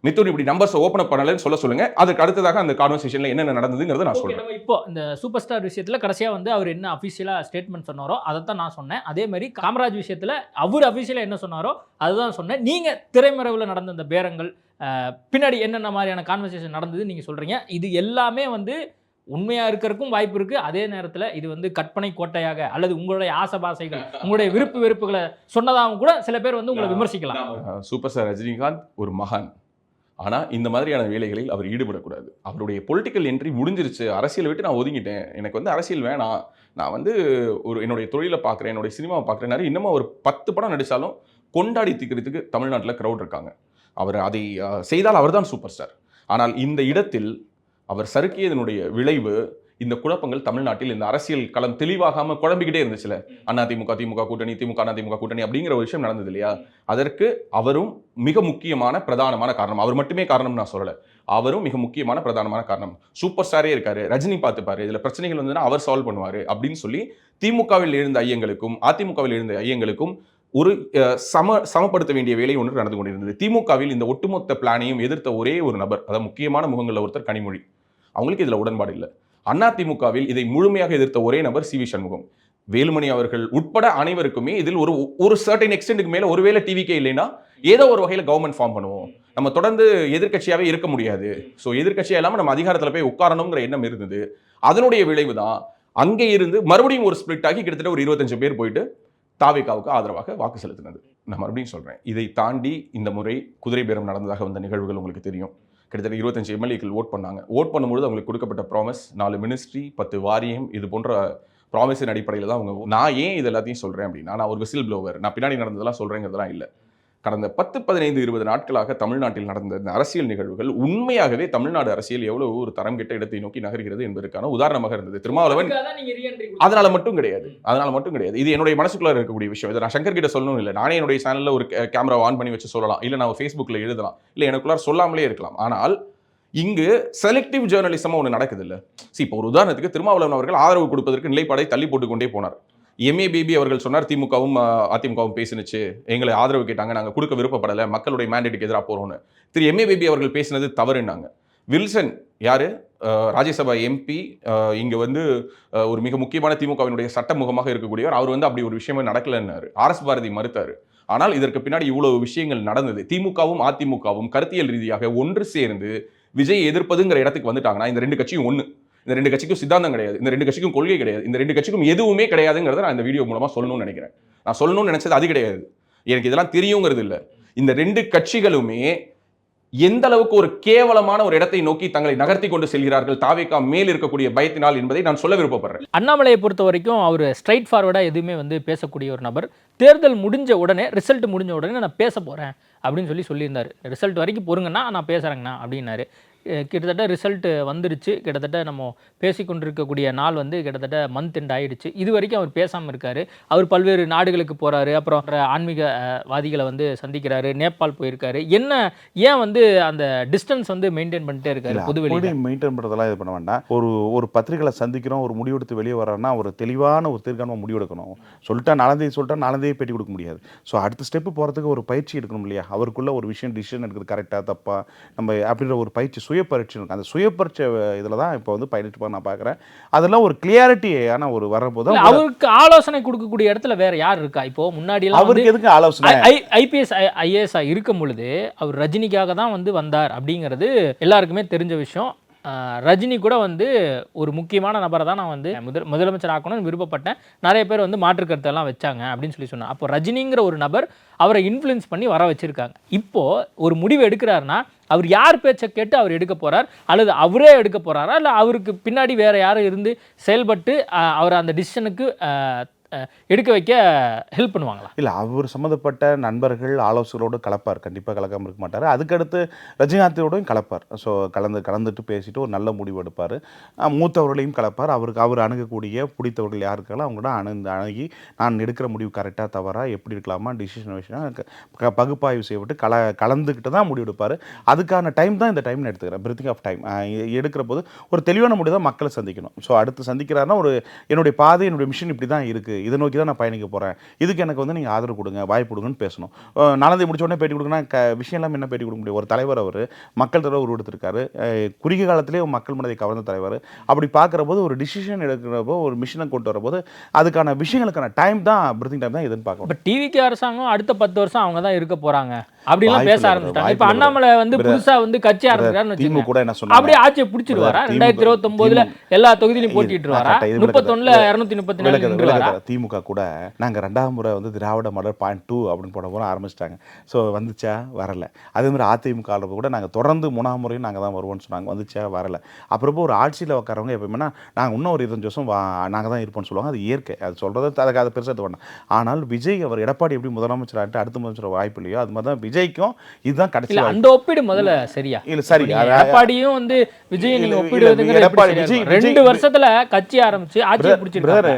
Speaker 1: மிதுன் இப்படி நம்பர்ஸ் ஓப்பன் அப் பண்ணலன்னு சொல்லுங்க. அதுக்கு அடுத்ததாக அந்த கான்வர்சேஷன்ல என்னென்ன நடந்ததுங்கிறத நான் சொல்றேன்.
Speaker 3: இப்போ இந்த சூப்பர் ஸ்டார் விஷயத்துல கடைசியா வந்து அவர் என்ன அஃபிஷியலா ஸ்டேட்மெண்ட் சொன்னாரோ அதை தான் நான் சொன்னேன். அதே மாதிரி காமராஜ் விஷயத்துல அவர் அஃபிஷியலா என்ன சொன்னாரோ அதுதான் சொன்னேன். நீங்க திரைமறைவில் நடந்த இந்த பேரங்கள் பின்னாடி என்னென்ன மாதிரியான கான்வர்சேஷன் நடந்தது நீங்க சொல்றீங்க. இது எல்லாமே வந்து உண்மையா இருக்கிறதுக்கும் வாய்ப்பு இருக்கு. அதே நேரத்தில் இது வந்து கற்பனை கோட்டையாக அல்லது உங்களுடைய ஆசபாசைகள், உங்களுடைய விருப்பு வெறுப்புகளை சொன்னதாகவும் கூட சில பேர் வந்து உங்களை விமர்சிக்கலாம்.
Speaker 1: சூப்பர் ஸ்டார் ரஜினிகாந்த் ஒரு மகான். ஆனால் இந்த மாதிரியான வேலைகளில் அவர் ஈடுபடக்கூடாது. அவருடைய பொலிட்டிக்கல் என்ட்ரி முடிஞ்சிருச்சு, அரசியலை விட்டு நான் ஒதுங்கிட்டேன், எனக்கு வந்து அரசியல் வேணாம், நான் வந்து ஒரு என்னுடைய தொழிலை பார்க்குறேன், என்னுடைய சினிமாவை பார்க்குறேன், இன்னமும் ஒரு 10 படம் நடித்தாலும் கொண்டாடி தீக்கிறதுக்கு தமிழ்நாட்டில் க்ரௌட் இருக்காங்க. அவர் அதை செய்தால் அவர் தான் சூப்பர் ஸ்டார். ஆனால் இந்த இடத்தில் அவர் சறுக்கியதனுடைய விளைவு இந்த குழப்பங்கள் தமிழ்நாட்டில் இந்த அரசியல் களம் தெளிவாகாமல் குழம்பிக்கிட்டே இருந்துச்சுல. திமுக கூட்டணி, அதிமுக கூட்டணி அப்படிங்கிற ஒரு விஷயம் நடந்தது இல்லையா? அதற்கு அவரும் மிக முக்கியமான பிரதானமான காரணம். அவர் மட்டுமே காரணம் நான் சொல்லலை, அவரும் மிக முக்கியமான பிரதானமான காரணம். சூப்பர் ஸ்டாரே இருக்காரு, ரஜினி பார்த்துப்பாரு, இதில் பிரச்சனைகள் வந்துன்னா அவர் சால்வ் பண்ணுவார் அப்படின்னு சொல்லி திமுகவில் எழுந்த ஐயங்களுக்கும் அதிமுகவில் எழுந்த ஐயங்களுக்கும் ஒரு சமப்படுத்த வேண்டிய வேலை ஒன்று நடந்து கொண்டிருந்தது. திமுகவில் இந்த ஒட்டுமொத்த பிளானையும் எதிர்த்த ஒரே ஒரு நபர், அதாவது முக்கியமான முகங்களில் ஒருத்தர் கனிமொழி, அவங்களுக்கு இதில் உடன்பாடு இல்லை. அதிமுகவில் இதை முழுமையாக எதிர்த்த ஒரே நபர் சி.வி. சண்முகம். வேலுமணி அவர்கள் உட்பட அனைவருக்குமே இதில் ஒரு சர்டன் எக்ஸ்டென்ட்க்கு மேல ஒருவேளை டிவிக்கே இல்லைன்னா ஏதோ ஒரு வகையில் கவர்மெண்ட் ஃபார்ம் பண்ணுவோம், நம்ம தொடர்ந்து எதிர்க்கட்சியாவே இருக்க முடியாது, ஸோ எதிர்க்கட்சியா இல்லாமல் நம்ம அதிகாரத்தில் போய் உட்காரணுங்கிற எண்ணம் இருந்தது. அதனுடைய விளைவு தான் அங்கே இருந்து மறுபடியும் ஒரு ஸ்பிளிட் ஆகி கிட்டத்தட்ட ஒரு 25 பேர் போயிட்டு தாவேகாவுக்கு ஆதரவாக வாக்கு செலுத்தினது. நான் மறுபடியும் சொல்றேன், இதை தாண்டி இந்த முறை குதிரை பேரம் நடந்ததாக வந்த நிகழ்வுகள் உங்களுக்கு தெரியும். கிட்டத்தட்ட 25 எம்எல்ஏக்கள் ஓட் பண்ணாங்க. ஓட் பண்ணும்போது அவங்களுக்கு கொடுக்கப்பட்ட ப்ராமிஸ் 4 மினிஸ்ட்ரி 10 வாரியம் இது போன்ற ப்ராமிஸின் அடிப்படையில் தான் அவங்க. நான் ஏன் இது எல்லாத்தையும் சொல்றேன் அப்படின்னா, நான் ஒரு விசில் ப்ளோவர், நான் பின்னாடி நடந்ததெல்லாம் சொல்றேங்கிறதெல்லாம் இல்லை. கடந்த 10, 15, 20 நாட்களாக தமிழ்நாட்டில் நடந்த இந்த அரசியல் நிகழ்வுகள் உண்மையாகவே தமிழ்நாடு அரசியல் எவ்வளவு ஒரு தரம் கெட்ட இடத்தை நோக்கி நகர்கிறது என்பதற்கான உதாரணமாக இருந்தது. திருமாவளவன் அதனால மட்டும் கிடையாது. இது என்னுடைய மனசுக்குள்ள இருக்கக்கூடிய விஷயம். இதை நான் சங்கர் கிட்ட சொல்லணும் இல்லை, நானே என்னுடைய சேனல்ல ஒரு கேமரா ஆன் பண்ணி வச்சு சொல்லலாம், இல்லை நான் ஃபேஸ்புக்ல எழுதலாம், இல்லை எனக்குள்ளார சொல்லாமலே இருக்கலாம். ஆனால் இங்கு செலக்டிவ் ஜேர்னலிசமா ஒன்று நடக்குது இல்லை. இப்போ ஒரு உதாரணத்துக்கு திருமாவளவன் அவர்கள் ஆதரவு கொடுப்பதற்கு நிலைப்பாடை தள்ளி போட்டுக்கொண்டே போனார். எம்ஏ பேபி அவர்கள் சொன்னார், திமுகவும் அதிமுகவும் பேசினுச்சு, எங்களை ஆதரவு கேட்டாங்க, நாங்கள் கொடுக்க விருப்பப்படலை, மக்களுடைய மேண்டேட்டுக்கு எதிராக போறோம்னு. திரு எம்ஏ பேபி அவர்கள் பேசினது தவறுனாங்க. வில்சன் யாரு, ராஜ்யசபா எம்பி, இங்க ஒரு மிக முக்கியமான திமுகவினுடைய சட்ட முகமாக இருக்கக்கூடியவர், அவர் அப்படி ஒரு விஷயமே நடக்கலன்னாரு. ஆர்எஸ் பாரதி மறுத்தாரு. ஆனால் இதற்கு பின்னாடி இவ்வளவு விஷயங்கள் நடந்தது. திமுகவும் அதிமுகவும் கருத்தியல் ரீதியாக ஒன்று சேர்ந்து விஜய் எதிர்ப்பதுங்கிற இடத்துக்கு வந்துட்டாங்கன்னா, இந்த ரெண்டு கட்சியும் ஒன்று, இந்த ரெண்டு கட்சிக்கும் சித்தாந்தம் கிடையாது, இந்த ரெண்டு கட்சிக்கும் கொள்கை கிடையாது, இந்த ரெண்டு கட்சிக்கும் எதுவுமே கிடையாதுங்கிறத நான் இந்த வீடியோ மூலமா சொல்லணும்னு நினைக்கிறேன். நான் சொல்லணும்னு நினைச்சது அது கிடையாது, எனக்கு இதெல்லாம் தெரியுங்கிறது இல்லை. இந்த ரெண்டு கட்சிகளுமே எந்த அளவுக்கு ஒரு கேவலமான ஒரு இடத்தை நோக்கி தங்களை நகர்த்தி கொண்டு செல்கிறார்கள் தாவேகா மேல் இருக்கக்கூடிய பயத்தினால் என்பதை நான் சொல்ல விருப்பப்படுறேன்.
Speaker 3: அண்ணாமலையை பொறுத்த வரைக்கும் அவர் ஸ்ட்ரைட் ஃபார்வர்டா எதுவுமே பேசக்கூடிய ஒரு நபர். தேர்தல் முடிஞ்ச உடனே, ரிசல்ட் முடிஞ்ச உடனே நான் பேச போறேன் அப்படின்னு சொல்லியிருந்தாரு. ரிசல்ட் வரைக்கும் பொறுங்கன்னா நான் பேசுறேங்கண்ணா அப்படின்னாரு. கிட்டத்தட்ட ரிசல்ட் வந்துருச்சு. கிட்டத்தட்ட நம்ம பேசிக்கொண்டிருக்கக்கூடிய நாள் கிட்டத்தட்ட மந்த் எண்ட் ஆயிடுச்சு. இது வரைக்கும் அவர் பேசாமல் இருக்காரு. அவர் பல்வேறு நாடுகளுக்கு போறாரு, அப்புறம் ஆன்மீகவாதிகளை சந்திக்கிறாரு, நேபாள் போயிருக்காரு. ஏன் அந்த டிஸ்டன்ஸ் மெயின்டைன் பண்ணிட்டே இருக்காரு? பொதுவெளியில்
Speaker 4: மெயின்டைன் பண்ணுறதெல்லாம் இது பண்ண வேண்டாம். ஒரு பத்திரிகைகளை சந்திக்கிறோம், ஒரு முடிவெடுத்து வெளியே வர்றாருன்னா ஒரு தெளிவான ஒரு தீர்க்கான முடிவெடுக்கணும். சொல்லிட்டா நாளந்தே பேட்டி கொடுக்க முடியாது. ஸோ அடுத்த ஸ்டெப்பு போகிறதுக்கு ஒரு பயிற்சி எடுக்கணும் இல்லையா? அவருக்குள்ள ஒரு விஷயம் டிசிஷன் எடுக்கிறது கரெக்டாக தப்பா நம்ம அப்படின்ற ஒரு பயிற்சி, சுய பரீட்சை இருக்கு. அந்த சுய பரீட்சை இதில் தான் இப்போ பயணிட்டு நான் பார்க்குறேன். அதெல்லாம் ஒரு கிளியாரிட்டியான ஒரு வரப்போது
Speaker 3: அவருக்கு ஆலோசனை கொடுக்கக்கூடிய இடத்துல வேற யார் இருக்கா? இப்போ முன்னாடி
Speaker 4: அவருக்கு எதுக்கு ஆலோசனை?
Speaker 3: ஐபிஎஸ் ஐஏஎஸ் இருக்கும் பொழுது அவர் ரஜினிக்காக தான் வந்தார் அப்படிங்கிறது எல்லாருக்குமே தெரிஞ்ச விஷயம். ரஜினி கூட ஒரு முக்கியமான நபரை தான் நான் முதலமைச்சர் ஆக்கணும்னு விருப்பப்பட்டேன், நிறைய பேர் மாற்று கருத்தெல்லாம் வச்சாங்க அப்படின்னு சொன்னார். அப்போ ரஜினிங்கிற ஒரு நபர் அவரை இன்ஃப்ளூயன்ஸ் பண்ணி வர வச்சிருக்காங்க. இப்போ ஒரு முடிவு எடுக்கிறாருன்னா அவர் யார் பேச்சை கேட்டு அவர் எடுக்க போறார், அல்லது அவரே எடுக்க போறாரா, இல்லை அவருக்கு பின்னாடி வேற யாரும் இருந்து செயல்பட்டு அவர் அந்த டிசிஷனுக்கு எடுக்க வைக்க ஹெல்ப் பண்ணுவாங்களா?
Speaker 4: இல்லை, அவர் சம்மந்தப்பட்ட நண்பர்கள் ஆலோசகரோடு கலப்பார், கண்டிப்பாக கலக்காமல் இருக்க மாட்டார். அதுக்கடுத்து ரஜினிகாந்தோடையும் கலப்பார். ஸோ கலந்துட்டு பேசிட்டு ஒரு நல்ல முடிவு எடுப்பார். மூத்தவர்களையும் கலப்பார். அவர் அணுகக்கூடிய பிடித்தவர்கள் யார் இருக்காங்களோ அவங்கள அணுகி நான் எடுக்கிற முடிவு கரெக்டாக தவறா, எப்படி இருக்கலாமா, டிசிஷன் விஷயம் பகுப்பாய்வு செய்யப்பட்டு கலந்துக்கிட்டு தான் முடிவு எடுப்பார். அதுக்கான டைம் தான் இந்த டைம்னு எடுத்துக்கிறேன். பிரீத்திங் ஆஃப் டைம் எடுக்கிற போது ஒரு தெளிவான முடிவு தான் மக்களை சந்திக்கணும். ஸோ அடுத்து சந்திக்கிறாருன்னா என்னுடைய பாதை, என்னுடைய மிஷன் இப்படி தான் இருக்குது, இதை நோக்கி தான் நான் பயணிக்க போகிறேன், இதுக்கு எனக்கு நீங்கள் ஆதரவு கொடுங்க, வாய்ப்பு கொடுங்கன்னு பேசணும். நாளந்தை முடிச்ச உடனே பேட்டி கொடுக்கணும்னா விஷயம் எல்லாம் என்ன பேட்டி கொடுக்க முடியும்? ஒரு தலைவர், அவர் மக்கள் தலைவர் உருவெடுத்திருக்காரு, குறுகிய காலத்திலே மக்கள் மனதை கவர்ந்த தலைவர். அப்படி பார்க்குற போது ஒரு டிசிஷன் எடுக்கிறப்போ, ஒரு மிஷனை கொண்டு வரபோது அதுக்கான விஷயங்களுக்கான டைம் தான், பிரீத்திங் டைம் தான் இதுன்னு பார்க்கணும்.
Speaker 3: இப்போ டிவிக்கு அரசாங்கம் அடுத்த 10 வருஷம் அவங்க தான் இருக்க போகிறாங்க அப்படிலாம் பேச ஆரம்பிச்சிட்டாங்க. இப்போ அண்ணாமலை புதுசா கட்சி ஆரம்பிக்கிறாருன்னு
Speaker 4: திமுக கூட என்ன சொன்னாங்க,
Speaker 3: அப்படியே ஆட்சியை பிடிச்சிருவாரா? 2029 எல்லா தொகுதியிலும் போட்டிட்டுருவாரா? 31ல 234
Speaker 4: திமுக கூட நாங்கள் 2ஆம் முறை திராவிட மாடல் .2 அப்படின்னு போட ஆரம்பிச்சிட்டாங்க. ஸோ வந்துச்சா வரல. அதே மாதிரி அதிமுக கூட நாங்கள் தொடர்ந்து 3ஆம் முறையும் நாங்கள் தான் வருவோம்னு சொன்னாங்க, வந்துச்சா வரல. அப்புறப்போ ஒரு ஆட்சியில் உட்காரவங்க எப்பவுமே நாங்கள் இன்னும் ஒரு 25 வருஷம் நாங்கள் தான் இருப்போம்னு சொல்லுவாங்க. அது இயற்கை, அது சொல்கிறது அதுக்கு அதை பெருசாக இது பண்ணோம். ஆனால் விஜய் அவர் எடப்பாடி எப்படி முதலமைச்சர் ஆகிட்டு அடுத்த முதலமைச்சர் வாய்ப்பு இல்லையோ, அது மாதிரி தான் விஜய்க்கும் இதுதான் கடைசி.
Speaker 3: அந்த ஒப்பீடு முதல்ல சரியா
Speaker 4: இல்லை, சரி.
Speaker 3: எடப்பாடியும் விஜய் நீங்க ஒப்பிடுவதுங்கிறது 2 வருஷத்துல கட்சி ஆரம்பிச்சு ஆட்சியை பிடிச்சிருக்காரு.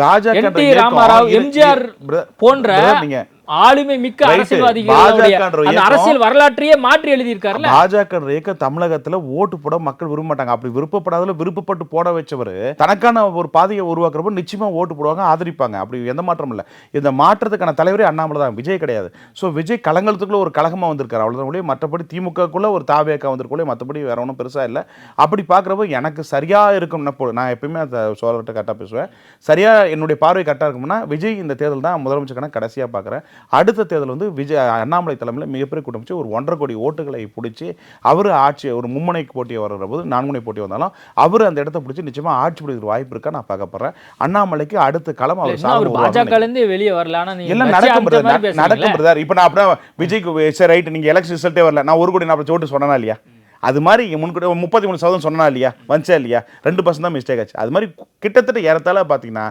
Speaker 3: பாஜக ராமாராவ், எம்ஜிஆர் போன்ற ஆளுமை மிக்க
Speaker 4: Right.
Speaker 3: அரசியல்வாதிகளுடைய
Speaker 4: பாஜகன்ற
Speaker 3: அந்த
Speaker 4: இயக்கம்
Speaker 3: அரசியல் வரலாற்றையே மாற்றி எழுதியிருக்காருல்ல.
Speaker 4: பாஜக இயக்கம் தமிழகத்துல ஓட்டு போட மக்கள் விரும்ப மாட்டாங்க. அப்படி விருப்பப்படாதல விருப்பப்பட்டு போட வச்சவர் தனக்கான ஒரு பாதையை உருவாக்குறப்ப நிச்சயமா ஓட்டு போடுவாங்க, ஆதரிப்பாங்க. அப்படி எந்த மாற்றம் இல்லை. இந்த மாற்றத்துக்கான தலைவரே அண்ணாமலை தான், விஜய் கிடையாது. ஸோ விஜய் கலங்கலத்துக்குள்ள ஒரு கழகமா வந்திருக்காரு, அவ்வளோதான் ஒழிய மற்றபடி திமுகக்குள்ள ஒரு தாவேக்கா வந்திருக்கோம், மற்றபடி வேற ஒன்றும் பெருசா இல்லை. அப்படி பார்க்குறப்போ எனக்கு சரியா இருக்கும்னா நான் எப்பயுமே அந்த சோழர்கிட்ட கரெக்டாக பேசுவேன். சரியா என்னுடைய பார்வை கரெக்டாக இருக்கும்னா விஜய் இந்த தேர்தல் தான் முதலமைச்சருக்கான கடைசியாக பார்க்குறேன். அடுத்த தேர்தல் வந்து விஜய் அண்ணாமலை தலைமையில் மிகப்பெரிய கூட்டம் வச்சு ஒரு 1.5 கோடி ஓட்டுகளை பிடிச்சி அவர் ஆட்சி ஒரு மும்முனைக்கு போட்டி வர்ற போது 4 முனை போட்டி வந்தாலும் அவர் அந்த இடத்த பிடிச்சி நிச்சயமா ஆட்சி பிடிக்கிற வாய்ப்பு இருக்கா நான் பார்க்கப்படுறேன். அண்ணாமலைக்கு அடுத்த களம் அவர்
Speaker 3: பாஜகலேருந்து வெளியே வரல. ஆனா நீங்க
Speaker 4: எல்லாம் நடக்கும் பிரதர். இப்போ நான் அப்படியே விஜய்க்கு சரி ரைட் நீங்கள் எலெக்ஷன் ரிசல்ட்டே வரல, நான் 1 கோடி 40 ஓட்டு சொன்னா இல்லையா? அது மாதிரி முன்கூட 33% சொன்னா இல்லையா? வந்துச்சா இல்லையா? 2% தான் மிஸ்டேக் ஆச்சு. அது மாதிரி கிட்டத்தட்ட ஏறத்தாழ பார்த்தீங்கன்னா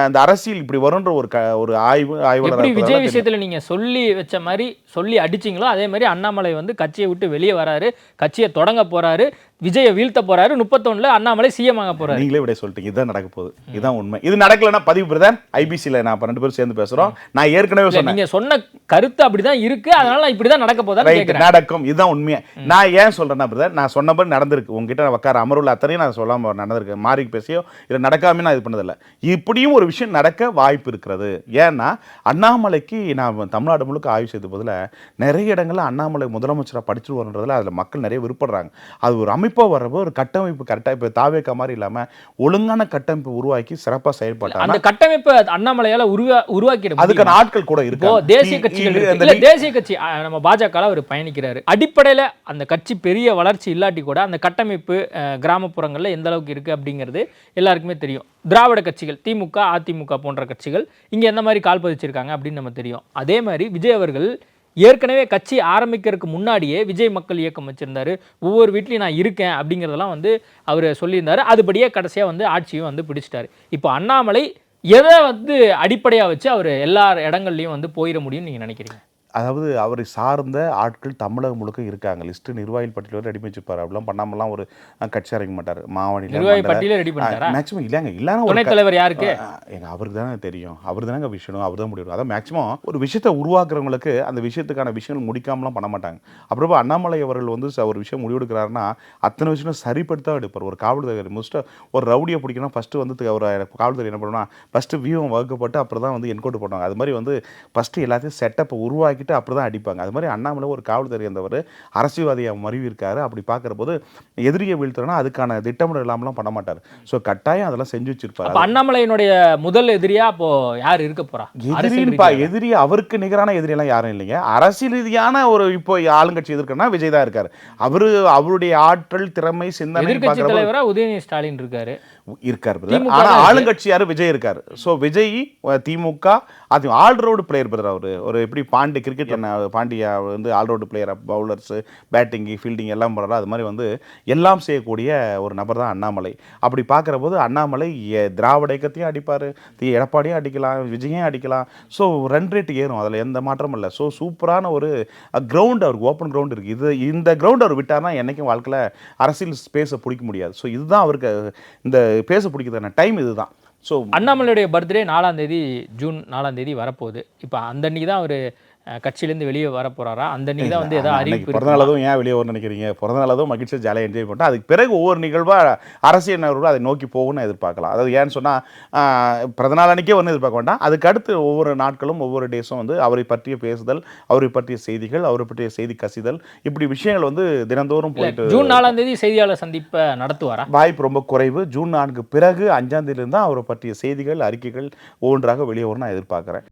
Speaker 4: இந்த அரசியல் இப்படி வரும்ன்ற ஒரு ஆய்வாளர்
Speaker 3: விஜய் விஷயத்துல நீங்க சொல்லி வச்ச மாதிரி சொல்லி அடிச்சிங்களோ அதே மாதிரி அண்ணாமலை வந்து கட்சியை விட்டு வெளியே வராரு, கட்சியை தொடங்க போறாரு, விஜயை வீழ்த்த போறாரு. 31ல அண்ணாமலை சிஎம் ஆக போறாரு.
Speaker 4: நீங்களே விட சொல்லிட்டீங்க, இதுதான் நடக்க போகுது, இதுதான் உண்மை. இது நடக்கலன்னா பதிவு பிரதர் ஐபிசியில் நான் 2 பேரும் சேர்ந்து பேசுறோம். நான் ஏற்கனவே சொன்னேன்,
Speaker 3: நீங்க சொன்ன கருத்து அப்படிதான் இருக்கு, அதனால இப்படிதான் நடக்க போதா
Speaker 4: நடக்கும். இதுதான் உண்மையா. நான் ஏன் சொல்றேன்னா பிரதர், நான் சொன்னபடி நடந்திருக்கு. உங்ககிட்ட உட்கார அமர்வுல அத்தனையும் நான் சொல்லாம நடந்திருக்கு. மாறி பேசியோ இல்லை நடக்காம நான் இது பண்ணதில்லை. இப்படியும் ஒரு விஷயம் நடக்க வாய்ப்பு இருக்கிறது. ஏன்னா அண்ணாமலைக்கு நான் தமிழ்நாடு முழுக்க ஆய்வு செய்த போதில் நிறைய இடங்கள்ல அண்ணாமலை முதலமைச்சராக படிச்சுட்டு வரன்றதுல அதில் மக்கள் நிறைய விருப்பப்படுறாங்க. அது ஒரு அமைப்பாக வர்றப்போ ஒரு கட்டமைப்பு கரெக்டாக இப்போ தாவேக்கா மாதிரி இல்லாமல் ஒழுங்கான கட்டமைப்பு உருவாக்கி சிறப்பாக செயல்பட்டாங்க.
Speaker 3: அந்த கட்டமைப்பு அண்ணாமலையால உருவாக்கிடும்.
Speaker 4: அதுக்கான ஆட்கள் கூட இருக்கு.
Speaker 3: தேசிய கட்சிகள் தேசிய கட்சி நம்ம பாஜக அவர் பயணிக்கிறாரு. அடிப்படையில் அந்த கட்சி பெரிய வளர்ச்சி இல்லாட்டி கூட அந்த கட்டமைப்பு கிராமப்புறங்களில் எந்த அளவுக்கு இருக்கு அப்படிங்கிறது எல்லாருக்குமே தெரியும். திராவிட கட்சிகள் திமுக அதிமுக போன்ற கட்சிகள் இங்கே எந்த மாதிரி கால் பதிச்சிருக்காங்க அப்படின்னு நம்ம தெரியும். அதே மாதிரி விஜய் அவர்கள் ஏற்கனவே கட்சி ஆரம்பிக்கிறதுக்கு முன்னாடியே விஜய் மக்கள் இயக்கம் வச்சிருந்தாரு. ஒவ்வொரு வீட்லையும் நான் இருக்கேன் அப்படிங்கிறதெல்லாம் வந்து அவர் சொல்லியிருந்தாரு. அதுபடியே கடைசியாக வந்து ஆட்சியும் வந்து பிடிச்சிட்டாரு. இப்போ அண்ணாமலை எதை வந்து அடிப்படையாக வச்சு அவர் எல்லா இடங்கள்லையும் வந்து போயிட முடியும்னு நீங்கள் நினைக்கிறீங்க?
Speaker 4: அதாவது அவரை சார்ந்த ஆட்கள் தமிழகம் முழுக்க இருக்காங்க. லிஸ்ட் நிர்வாகி பட்டியல் ரெடி வச்சிருப்பாரு. அப்படிலாம் பண்ணாமலாம் ஒரு கட்சி இறங்க மாட்டார். மாவட்ட
Speaker 3: நிர்வாகி பட்டியல ரெடி பண்ணிட்டாரா?
Speaker 4: மேக்ஸிமம் இல்லைங்க, இல்லைன்னா
Speaker 3: துணைத் தலைவர் யாருக்கு?
Speaker 4: அவருக்கு தானே தெரியும், அவர் தானே விஷயம், அவர் தான் முடியும். அதான் மேக்ஸிமம் ஒரு விஷயத்தை உருவாக்குறவங்களுக்கு அந்த விஷயத்துக்கான விஷயங்கள் முடிக்காமலாம் பண்ண மாட்டாங்க. அப்புறம் அண்ணாமலை அவர்கள் வந்து ஒரு விஷயம் முடிவெடுக்கிறாருன்னா அத்தனை விஷயம் சரிப்படுத்தா எடுப்பார். ஒரு காவல்துறை மோஸ்ட்டாக ஒரு ரவுடியை பிடிக்கணும் ஃபஸ்ட்டு வந்து ஒரு காவல்துறை என்ன பண்ணுவோம்னா ஃபஸ்ட்டு வியூவம் வகுக்கப்பட்டு அப்புறம் தான் வந்து என்கவுண்டர் பண்ணுவாங்க. அது மாதிரி வந்து ஃபஸ்ட்டு எல்லாத்தையும் செட்டப்பை உருவாக்கி அப்படி தான் அடிப்பாங்க. அது மாதிரி அண்ணாமலை ஒரு காவல்துறை இருந்தவர் அரசியல்வாதியாக மருவிருக்காரு. அப்படி பார்க்குற போது எதிரியை வீழ்த்தனா அதுக்கான திட்டமிடல் இல்லாமலாம் பண்ண மாட்டார். ஸோ கட்டாயம் அதெல்லாம் செஞ்சு வச்சிருப்பாரு.
Speaker 3: அண்ணாமலையினுடைய முதல் எதிரியா அப்போ யார் இருக்க போறா?
Speaker 4: எதிரி அவருக்கு நிகரான எதிரியெல்லாம் யாரும் இல்லைங்க. அரசியல் ரீதியான ஒரு இப்போ ஆளுங்கட்சி எதிர்க்கனா விஜய் தான் இருக்காரு. அவருடைய ஆற்றல் திறமை சிந்தனை
Speaker 3: எதிர்க்கட்சி தலைவரா உதயநிதி ஸ்டாலின் இருக்காரு.
Speaker 4: ஆனா ஆளுங்கட்சி யாரு? விஜய் இருக்காரு. ஸோ விஜய் திமுக அது ஆல்ரவுண்ட் பிளேயர் பிரதர். அவர் ஒரு எப்படி பாண்டி கிரிக்கெட் பாண்டியா வந்து all-round player, bowlers batting fielding எல்லாம் பண்ணுறாரு. அது மாதிரி வந்து எல்லாம் செய்யக்கூடிய ஒரு நபர் தான் அண்ணாமலை. அப்படி பார்க்குற போது அண்ணாமலை திராவிட இயக்கத்தையும் அடிப்பார், எடப்பாடியும் அடிக்கலாம், விஜயும் அடிக்கலாம். ஸோ ரன் ரேட் ஏறும், அதில் எந்த மாற்றமும் இல்லை. ஸோ சூப்பரான ஒரு கிரவுண்ட் அவருக்கு, ஓப்பன் கிரவுண்ட் இருக்குது. இந்த கிரவுண்ட் அவர் விட்டார்னா என்றைக்கும் வாழ்க்கையில் அரசியல் ஸ்பேஸை பிடிக்க முடியாது. ஸோ இதுதான் அவருக்கு இந்த பேச பிடிக்கிறதான டைம் இதுதான். ஸோ
Speaker 3: அண்ணாமலையுடைய பர்த்டே 4ஆம் தேதி ஜூன் 4ஆம் தேதி வரப்போகுது. இப்போ அந்த அன்றைக்கி தான் அவர் கட்சியிலேருந்து வெளியே வர போகிறாரா? அந்த அன்றைக்கி தான் வந்து ஏதாவது அறிவிப்பு.
Speaker 4: பிறந்தநாளதும் ஏன் வெளியே வரணும்னு நினைக்கிறீங்க? பிறந்தநாளதும் மகிழ்ச்சியாக ஜாலியாக என்ஜாய் பண்ணிட்டு அதுக்கு பிறகு ஒவ்வொரு நிகழ்வாக அரசியல் நகர்வுகள் அதை நோக்கி போகும்னு எதிர்பார்க்கலாம். அதாவது ஏன்னு சொன்னால் பிறந்தநாள் அன்றைக்கே ஒன்றும் எதிர்பார்க்க வேண்டாம். அதுக்கு அடுத்து ஒவ்வொரு நாட்களும் ஒவ்வொரு டேஸும் வந்து அவரை பற்றிய பேசுதல், அவரை பற்றிய செய்திகள், அவரை பற்றிய செய்தி கசிதல், இப்படி விஷயங்கள் வந்து தினந்தோறும் போயிட்டு.
Speaker 3: ஜூன் 4ஆம் தேதி செய்தியாளர் சந்திப்பை நடத்துவாரா?
Speaker 4: வாய்ப்பு ரொம்ப குறைவு. ஜூன் 4 பிறகு 5ஆம் தேதியிலிருந்து அவரை பற்றிய செய்திகள் அறிக்கைகள் ஒவ்வொன்றாக வெளியே வரும்னு நான் எதிர்பார்க்குறேன்.